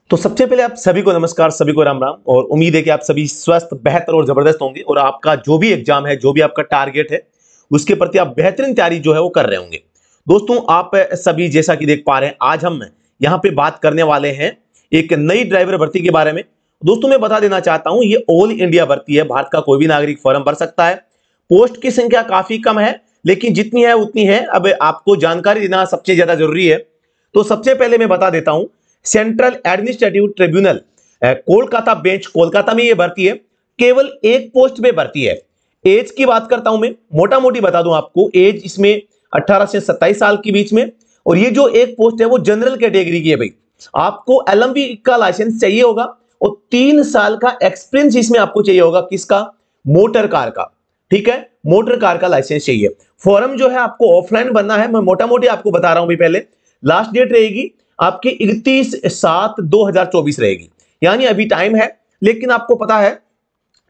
तो सबसे पहले आप सभी को नमस्कार, सभी को राम राम। और उम्मीद है कि आप सभी स्वस्थ, बेहतर और जबरदस्त होंगे और आपका जो भी एग्जाम है, जो भी आपका टारगेट है, उसके प्रति आप बेहतरीन तैयारी जो है वो कर रहे होंगे। दोस्तों, आप सभी जैसा कि देख पा रहे हैं, आज हम यहाँ पे बात करने वाले हैं एक नई ड्राइवर भर्ती के बारे में। दोस्तों, मैं बता देना चाहता हूं, ये ऑल इंडिया भर्ती है, भारत का कोई भी नागरिक फॉर्म भर सकता है। पोस्ट की संख्या काफी कम है, लेकिन जितनी है उतनी है। अब आपको जानकारी देना सबसे ज्यादा जरूरी है। तो सबसे पहले मैं बता देता हूं, central administrative tribunal Kolkata bench, Kolkata में यह भर्ती है। केवल एक पोस्ट पे भर्ती है। एज की बात करता हूं मैं, मोटा मोटी बता दूं आपको, एज इसमें 18 से 27 साल के बीच में। और ये जो एक पोस्ट है वो जनरल कैटेगरी की है भाई। आपको एलएमवी का लाइसेंस चाहिए होगा और 3 साल का एक्सपीरियंस इसमें आपको चाहिए होगा। किसका? मोटर कार का। ठीक है, मोटर कार का लाइसेंस चाहिए। फॉर्म जो है आपको ऑफलाइन भरना है। मैं मोटा मोटी आपको बता रहा हूं भी। पहले लास्ट डेट रहेगी आपकी 31/7/2024 रहेगी, यानी अभी टाइम है। लेकिन आपको पता है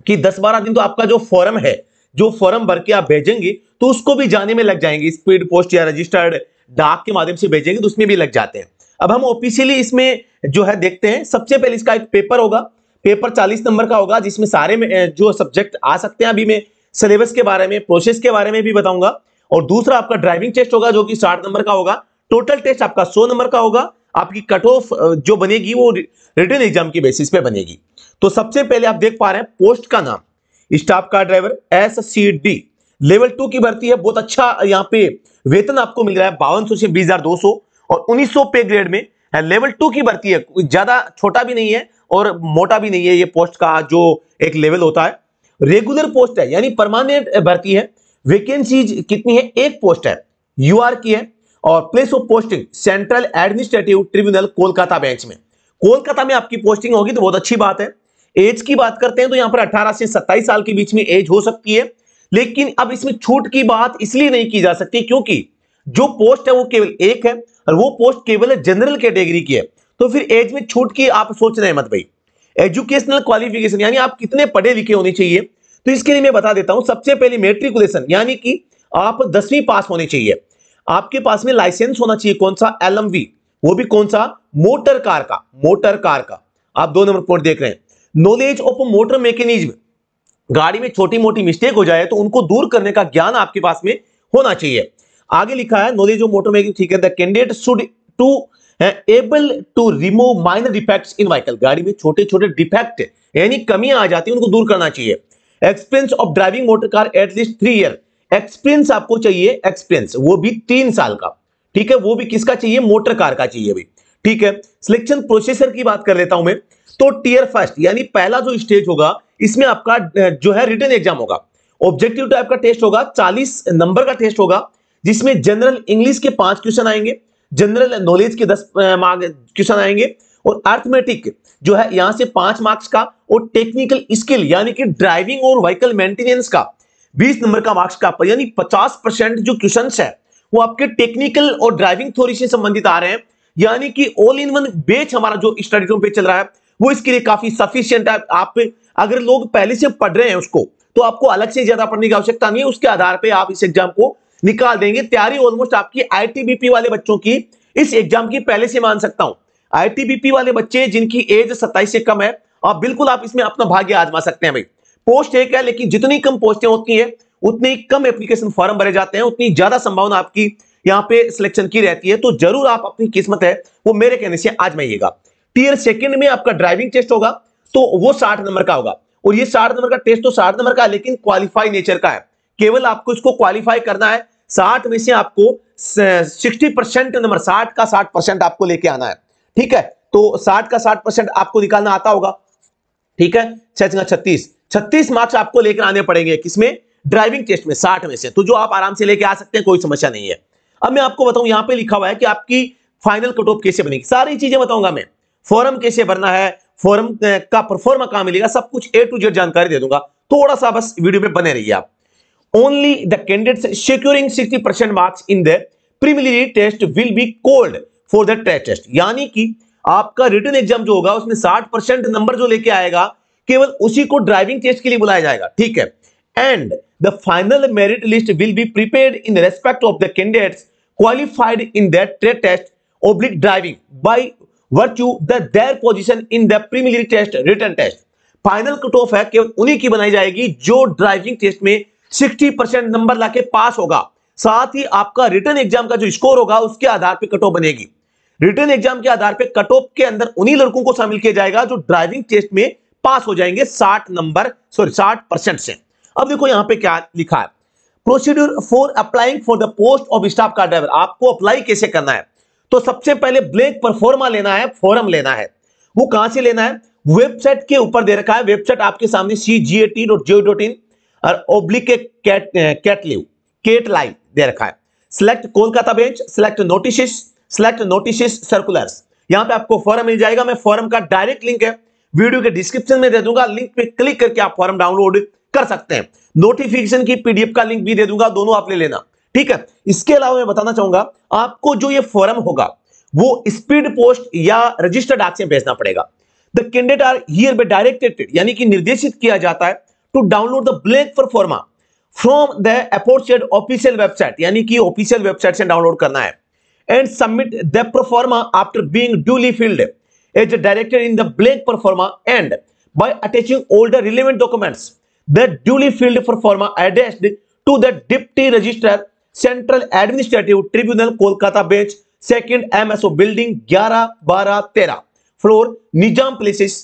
कि 10-12 दिन तो आपका जो फॉर्म है, जो फॉर्म भर के आप भेजेंगे, तो उसको भी जाने में लग जाएंगे। स्पीड पोस्ट या रजिस्टर्ड डाक के माध्यम से भेजेंगे तो उसमें भी लग जाते हैं। अब हम ऑफिशियली इसमें जो है देखते हैं। सबसे पहले इसका एक पेपर होगा। पेपर 40 नंबर का होगा, जिसमें सारे में जो सब्जेक्ट आ सकते हैं। अभी मैं सिलेबस के बारे में, प्रोसेस के बारे में भी बताऊंगा। और दूसरा आपका ड्राइविंग टेस्ट होगा, जो कि 60 नंबर का होगा। टोटल टेस्ट आपका 100 नंबर का होगा। आपकी कट ऑफ जो बनेगी वो रिटन एग्जाम की बेसिस पे बनेगी। तो सबसे पहले आप देख पा रहे हैं पोस्ट का नाम, staff car driver SCD level 2 की भर्ती है। बहुत अच्छा यहाँ पे वेतन आपको मिल रहा है, 5200 से 20,200 और 1900 पे ग्रेड में है। लेवल 2 की भर्ती है, ज्यादा छोटा भी नहीं है और मोटा भी नहीं है। ये पोस्ट का जो एक लेवल होता है, रेगुलर पोस्ट है, यानी परमानेंट भर्ती है। वैकेंसीज कितनी है? एक पोस्ट है, UR की है। और place of posting central administrative tribunal Kolkata bench में, कोलकाता में आपकी पोस्टिंग होगी, तो बहुत अच्छी बात है। एज की बात करते हैं तो यहां पर 18 से 27 साल के बीच में एज हो सकती है। लेकिन अब इसमें छूट की बात इसलिए नहीं की जा सकती क्योंकि जो पोस्ट है वो केवल एक है और वो पोस्ट केवल जनरल कैटेगरी की है। तो फिर एज में छूट की आप सोच रहे हैं मत भाई। एजुकेशनल क्वालिफिकेशन, यानी आप कितने पढ़े लिखे होने चाहिए, तो इसके लिए मैं बता देता हूं। सबसे पहले मेट्रिकुलेशन, यानी कि आप 10वीं पास होनी चाहिए। आपके पास में लाइसेंस होना चाहिए, कौन सा? LMV, वो भी कौन सा? मोटर कार का। मोटर कार का आप 2 नंबर पॉइंट देख रहे हैं। नॉलेज ऑफ मोटर मैकेनिज्म, गाड़ी में छोटी मोटी मिस्टेक हो जाए तो उनको दूर करने का ज्ञान आपके पास में होना चाहिए। आगे लिखा है नॉलेज ऑफ मोटर मैकेनिज्म, ठीक है। The candidate should to able to remove minor defects in vehicle, गाड़ी में छोटे छोटे डिफेक्ट यानी कमियां आ जाती है, उनको दूर करना चाहिए। Experience of driving motor car at least 3 year, experience आपको चाहिए, एक्सपीरियंस वो भी 3 साल का। ठीक है, वो भी किसका चाहिए? मोटर कार का चाहिए भी। ठीक है, सिलेक्शन प्रोसेसर की बात कर लेता हूं मैं। तो टियर फर्स्ट, यानी पहला जो स्टेज होगा, इसमें आपका जो है रिटन एग्जाम होगा। ऑब्जेक्टिव टाइप का टेस्ट होगा, 40 नंबर का टेस्ट होगा, जिसमें जनरल इंग्लिश के 5 क्वेश्चन आएंगे, जनरल नॉलेज के 10 क्वेश्चन आएंगे, और अर्थमेटिक जो है यहां से 5 मार्क्स का, और टेक्निकल स्किल यानी कि ड्राइविंग और व्हीकल मेंटेनेंस का 20 नंबर का मार्क्स का, यानी 50% जो क्वेश्चंस है वो आपके टेक्निकल और ड्राइविंग थ्योरी से संबंधित आ रहे हैं। यानी कि ऑल इन वन बैच हमारा जो स्टडी रूम पे चल रहा है वो इसके लिए काफी सफिशिएंट है। आप अगर लोग पहले से पढ़ रहे हैं उसको, तो आपको अलग से ज्यादा पढ़ने की आवश्यकता नहीं है। उसके आधार पे आप इस एग्जाम को निकाल देंगे। तैयारी ऑलमोस्ट आपकी ITBP वाले बच्चों की इस एग्जाम की पहले से मान सकता हूं। ITBP वाले बच्चे जिनकी एज 27 से कम है, आप बिल्कुल आप इसमें अपना भाग्य आजमा सकते हैं भाई। पोस्ट एक है, लेकिन जितनी कम पोस्टें होती हैं उतनी कम एप्लीकेशन फॉर्म भरे जाते हैं, उतनी ज्यादा संभावना आपकी यहां पे सिलेक्शन की रहती है। तो जरूर आप अपनी किस्मत है वो मेरे कहने से आजमाइएगा। टियर सेकंड में आपका ड्राइविंग टेस्ट होगा, तो वो 60 नंबर का होगा। और ये 60 नंबर का टेस्ट तो 60 नंबर का है, लेकिन क्वालिफाई नेचर का है। केवल आपको इसको क्वालिफाई करना है। 60 में से आपको 60% नंबर, 60 का 60% आपको लेके आना है। ठीक है, तो 60 का 60% आपको निकालना आता होगा। ठीक है, 36 मार्क्स आपको लेकर आने पड़ेंगे, किसमें? ड्राइविंग टेस्ट में, 60 में से। तो जो आप आराम से लेके आ सकते हैं, कोई समस्या नहीं है। अब मैं आपको बताऊं, यहां पे लिखा हुआ है कि आपकी फाइनल कट ऑफ कैसे बनेगी, सारी चीजें बताऊंगा मैं। फॉर्म कैसे भरना है, फॉर्म का परफॉर्मा कहां मिलेगा, सब कुछ A to Z जानकारी दे दूंगा। थोड़ा सा बस वीडियो में बने रहिए आप। Only the candidates securing 60% marks in the preliminary test will be called for the test, यानी कि आपका रिटन एग्जाम जो होगा उसमें 60% नंबर जो लेके आएगा, केवल उसी को ड्राइविंग टेस्ट के लिए बुलाया जाएगा। ठीक है, and the final merit list will be prepared in respect of the candidates qualified in that trade test oblique driving by virtue the their position in the preliminary test written test. Final cut off है केवल उन्हीं की बनाई जाएगी जो driving test में 60% number लाके पास होगा। साथ ही आपका रिटन एग्जाम का जो स्कोर होगा उसके आधार पर कट ऑफ बनेगी। रिटन एग्जाम के आधार पर कट ऑफ के अंदर उन्हीं लड़कों को शामिल किया जाएगा जो ड्राइविंग टेस्ट में पास हो जाएंगे 60% से। अब देखो यहां पे क्या लिखा है, procedure for applying for the post of staff car driver. आपको अप्लाई कैसे करना है? तो सबसे पहले ब्लैंक परफॉर्मा लेना है, फॉर्म लेना है। वो कहां से लेना है? वेबसाइट के ऊपर दे रखा है, वेबसाइट आपके सामने cgat.go.in और ओब्लिक कैट लाइव दे रखा है। Select Kolkata bench, select notice circulars. यहां पे आपको फॉर्म मिल जाएगा। मैं फॉर्म का डायरेक्ट लिंक है वीडियो के डिस्क्रिप्शन में दे दूंगा, लिंक पे क्लिक करके आप फॉर्म डाउनलोड कर सकते हैं। नोटिफिकेशन की पीडीएफ का लिंक भी दे दूंगा, दोनों आप ले लेना, ठीक है। इसके अलावा मैं बताना चाहूंगा आपको जो ये फॉर्म होगा वो स्पीड पोस्ट या रजिस्टर्ड डाक से भेजना पड़ेगा। The candidate are hereby directed, यानी कि निर्देशित किया जाता है to download the blank proforma from the afford official website, यानी कि ऑफिशियल वेबसाइट से डाउनलोड करना है। And submit the proforma after being duly filled as directed in the blank proforma and by attaching all the relevant documents the duly filled proforma attached to the deputy registrar central administrative tribunal Kolkata bench second MSO building 11-12-13 floor Nizam palace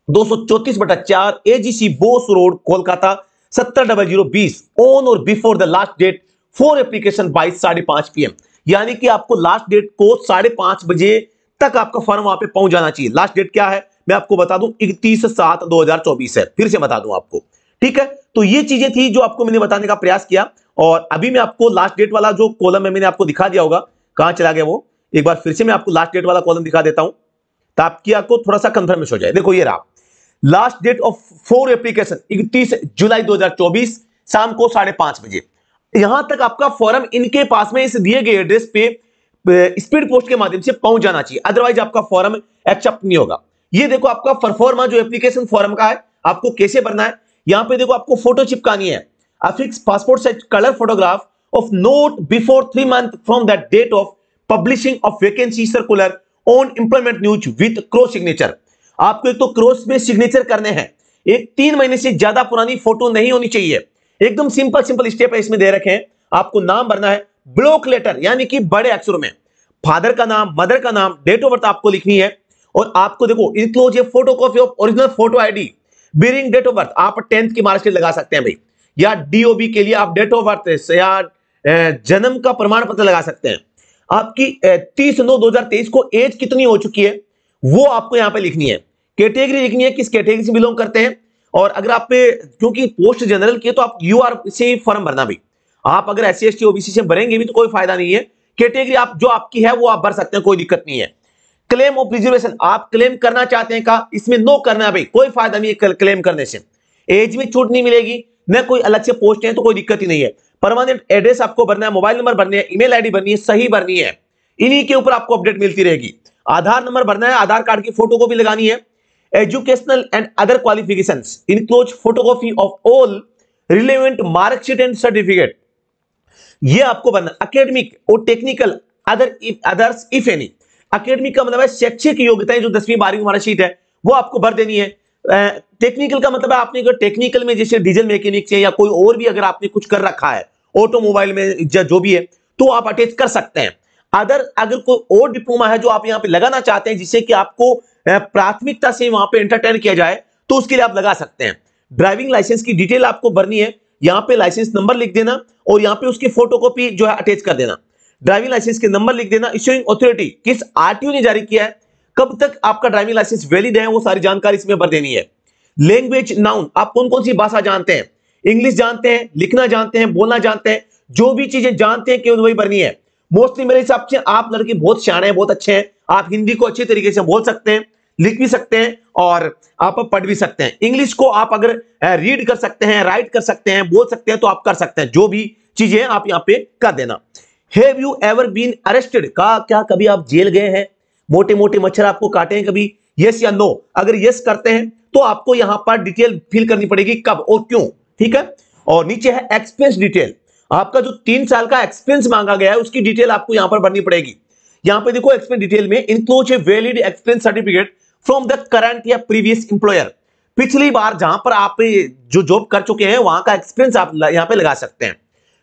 234/4 AGC Bose road Kolkata 700020 on or before the last date for application by 5:30 PM। यानी कि आपको last date को 5:30 बजे तक आपका form वहां पे पहुंच जाना चाहिए। लास्ट डेट क्या है मैं आपको बता दूं, 31/7/2024 है। फिर से बता दूं आपको, ठीक है। तो ये चीजें थी जो आपको मैंने बताने का प्रयास किया, और अभी मैं आपको लास्ट डेट वाला जो कॉलम है मैंने आपको दिखा दिया होगा, कहां चला गया वो, एक बार फिर से मैं आपको लास्ट डेट वाला कॉलम दिखा देता हूं ताकि आपको थोड़ा सा कंफर्मेशन हो जाए। देखो ये रहा last date of for application 31 जुलाई 2024 शाम को 5:30 बजे। यहां तक आपका फॉर्म इनके पास में इस दिए गए एड्रेस पे स्पीड पोस्ट के माध्यम से पहुंच जाना चाहिए, अदरवाइज आपका फॉर्म एक्सेप्ट नहीं होगा। ये देखो आपका परफॉर्मा जो एप्लीकेशन फॉर्म का है आपको कैसे भरना है। यहां पे देखो आपको फोटो चिपकानी है, affix passport size colour photograph of not before 3 months from the date of publishing of vacancy circular on employment news with cross signature. आपको एक तो क्रॉस में सिग्नेचर करने हैं, एक 3 महीने से ज्यादा पुरानी फोटो नहीं होनी चाहिए। एकदम सिंपल स्टेप है इसमें दे रखे हैं। आपको नाम भरना है ब्लॉक लेटर यानी कि बड़े अक्षरों में, फादर का नाम, मदर का नाम, डेट ऑफ बर्थ आपको लिखनी है, और आपको देखो enclose a photocopy of original photo ID bearing date of birth. आप 10th की मार्कशीट लगा सकते हैं भाई, या डीओबी के लिए आप डेट ऑफ बर्थ या जन्म का प्रमाण पत्र लगा सकते हैं। आपकी 30/9/2023 को एज कितनी हो चुकी है वो आपको यहां पे लिखनी है। कैटेगरी लिखनी है, किस कैटेगरी से बिलोंग करते हैं, और अगर आप पे क्योंकि पोस्ट जनरल की है तो आप यूआर से फॉर्म भरना भी। आप अगर SC ST OBC से भरेंगे भी तो कोई फायदा नहीं है। कैटेगरी आप जो आपकी है वो आप भर सकते हैं, कोई दिक्कत नहीं है। क्लेम ऑफ रिजर्वेशन आप क्लेम करना चाहते हैं का, इसमें नो करना है भाई, कोई फायदा नहीं है क्लेम करने से। एज में छूट नहीं मिलेगी, न कोई अलग से पोस्ट है तो कोई दिक्कत ही नहीं है। परमानेंट एड्रेस आपको भरना है, मोबाइल नंबर भरने हैं, ईमेल आईडी भरनी है, सही भरनी है, इन्हीं के ऊपर आपको अपडेट मिलती रहेगी। आधार नंबर भरना है, आधार कार्ड की फोटो कॉपी लगानी है। Educational and other qualifications enclose photocopy of all relevant marksheet and certificate, ये आपको भरना। एकेडमिक और technical others if any, academic का मतलब है शैक्षिक योग्यताएं जो 10वीं 12वीं मार्कशीट है वो आपको भर देनी है। टेक्निकल का मतलब है आपने अगर टेक्निकल में जैसे डीजल मैकेनिक से या कोई और भी अगर आपने कुछ कर रखा है ऑटोमोबाइल में जो भी है तो आप अटैच कर सकते हैं। अगर कोई और डिप्लोमा है जो आप यहाँ पे लगाना चाहते हैं जिससे कि आपको प्राथमिकता से वहां पे एंटरटेन किया जाए तो उसके लिए आप लगा सकते हैं। ड्राइविंग लाइसेंस की डिटेल आपको भरनी है, यहाँ पे लाइसेंस नंबर लिख देना और यहाँ पे उसकी फोटोकॉपी जो है अटैच कर देना। ड्राइविंग लाइसेंस के नंबर लिख देना, इश्यूइंग अथॉरिटी किस आरटीओ ने जारी किया है, कब तक आपका ड्राइविंग लाइसेंस वैलिड है, वो सारी जानकारी इसमें भर देनी है। लैंग्वेज नाउन, आप कौन कौन सी भाषा जानते हैं, इंग्लिश जानते हैं, लिखना जानते हैं, बोलना जानते हैं, जो भी चीजें जानते हैं केवल वही भरनी है। मोस्टली मेरे हिसाब से आप लड़के बहुत सियाने हैं, बहुत अच्छे हैं, आप हिंदी को अच्छे तरीके से बोल सकते हैं, लिख भी सकते हैं और आप पढ़ भी सकते हैं। इंग्लिश को आप अगर रीड कर सकते हैं, राइट कर सकते हैं, बोल सकते हैं तो आप कर सकते हैं। जो भी चीजें आप यहाँ पे कर देना। Have you ever been arrested का, क्या कभी आप जेल गए हैं, मोटे मोटे मच्छर आपको काटे हैं कभी, यस या नो। अगर यस करते हैं तो आपको यहां पर डिटेल फिल करनी पड़ेगी कब और क्यों, ठीक है। और नीचे है एक्सपीरियंस डिटेल, आपका जो 3 साल का एक्सपीरियंस मांगा गया है उसकी डिटेल आपको यहां पर भरनी पड़ेगी। यहां पे देखो एक्सप्लेन डिटेल में, enclose a valid experience certificate from the current या प्रीवियस एम्प्लॉयर। पिछली बार जहां पर आप जो जॉब कर चुके हैं वहां का एक्सपीरियंस आप यहां पे लगा सकते हैं।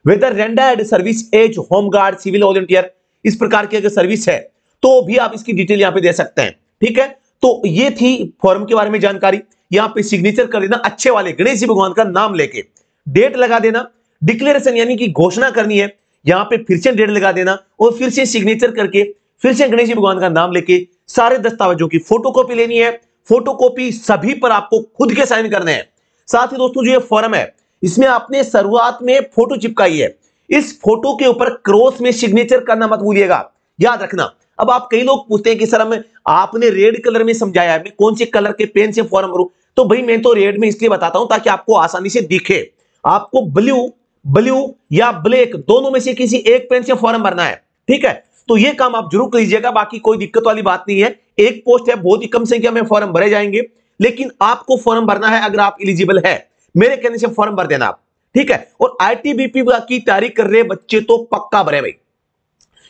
Whether rendered service as home guard civil volunteer, इस प्रकार की अगर सर्विस है तो भी आप इसकी डिटेल यहां पे दे सकते हैं। ठीक है, तो ये थी फॉर्म के बारे में जानकारी। यहां पे सिग्नेचर कर देना अच्छे वाले गणेश जी भगवान का नाम लेके, डेट लगा देना, डिक्लेरेशन यानी कि घोषणा करनी है, यहां पे फिर से डेट लगा देना और फिर से सिग्नेचर करके फिर से गणेश जी भगवान का नाम लेके सारे दस्तावेजों की फोटोकॉपी लेनी है। फोटोकॉपी सभी पर आपको खुद के साइन करने हैं। साथ ही दोस्तों जो ये फॉर्म है इसमें आपने शुरुआत में फोटो चिपकाई है, इस फोटो के ऊपर क्रॉस में सिग्नेचर करना मत भूलिएगा, याद रखना। अब आप कई लोग पूछते हैं कि सर हमें आपने रेड कलर में समझाया है, मैं कौन से कलर के पेन से फॉर्म भरूं? तो भाई मैं तो रेड में इसलिए बताता हूं ताकि आपको आसानी से दिखे। आपको ब्लू या ब्लैक दोनों में से किसी एक पेन से फॉर्म भरना है। ठीक है, तो ये काम आप जरूर कीजिएगा, बाकी कोई दिक्कत वाली बात नहीं है। एक पोस्ट है, बहुत ही कम संख्या में फॉर्म भरे जाएंगे, लेकिन आपको फॉर्म भरना है अगर आप एलिजिबल है, मेरे कहने से फॉर्म भर देना आप। ठीक है, और आईटीबीपी की तैयारी कर रहे बच्चे तो पक्का भरे भाई,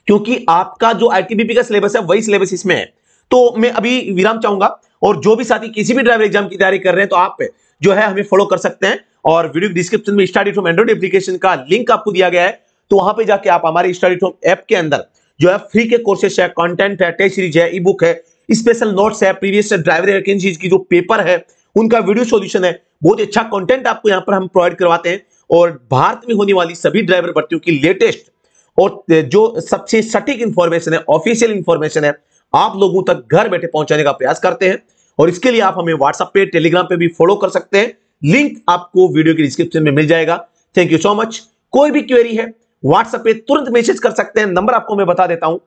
क्योंकि आपका जो आईटीबीपी का सिलेबस है वही सिलेबस इसमें है। तो मैं अभी विराम चाहूंगा, और जो भी साथी किसी भी ड्राइवर एग्जाम की तैयारी कर रहे हैं तो आप जो है हमें फॉलो कर सकते हैं, और वीडियो डिस्क्रिप्शन में स्टडी फ्रॉम एंड्रॉइड एप्लीकेशन का लिंक आपको दिया गया है, तो वहां पे जाके आप हमारे स्टडी फ्रॉम ऐप के अंदर जो है फ्री के कोर्सेस है, कंटेंट है, टेस्ट सीरीज है, ई बुक है, स्पेशल नोट्स है, प्रीवियस ड्राइवर वैकेंसीज की जो पेपर है उनका वीडियो सॉल्यूशन है, बहुत अच्छा कंटेंट आपको यहां पर हम प्रोवाइड करवाते हैं। और भारत में होने वाली सभी ड्राइवर भर्तियों की लेटेस्ट और जो सबसे सटीक इंफॉर्मेशन है, ऑफिशियल इंफॉर्मेशन है, आप लोगों तक घर बैठे पहुंचाने का प्रयास करते हैं। और इसके लिए आप हमें व्हाट्सएप पे, टेलीग्राम पे भी फॉलो कर सकते हैं, लिंक आपको वीडियो की डिस्क्रिप्शन में मिल जाएगा। Thank you so much. कोई भी क्वेरी है व्हाट्सएप पे तुरंत मैसेज कर सकते हैं, नंबर आपको मैं बता देता हूं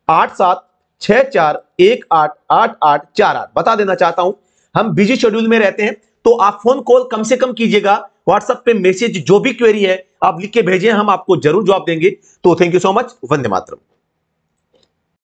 8764188848, बता देना चाहता हूं। हम बिजी शेड्यूल में रहते हैं, तो आप फोन कॉल कम से कम कीजिएगा, व्हाट्सएप पे मैसेज जो भी क्वेरी है आप लिख के भेजें, हम आपको जरूर जवाब देंगे। तो thank you so much. Vande Mataram.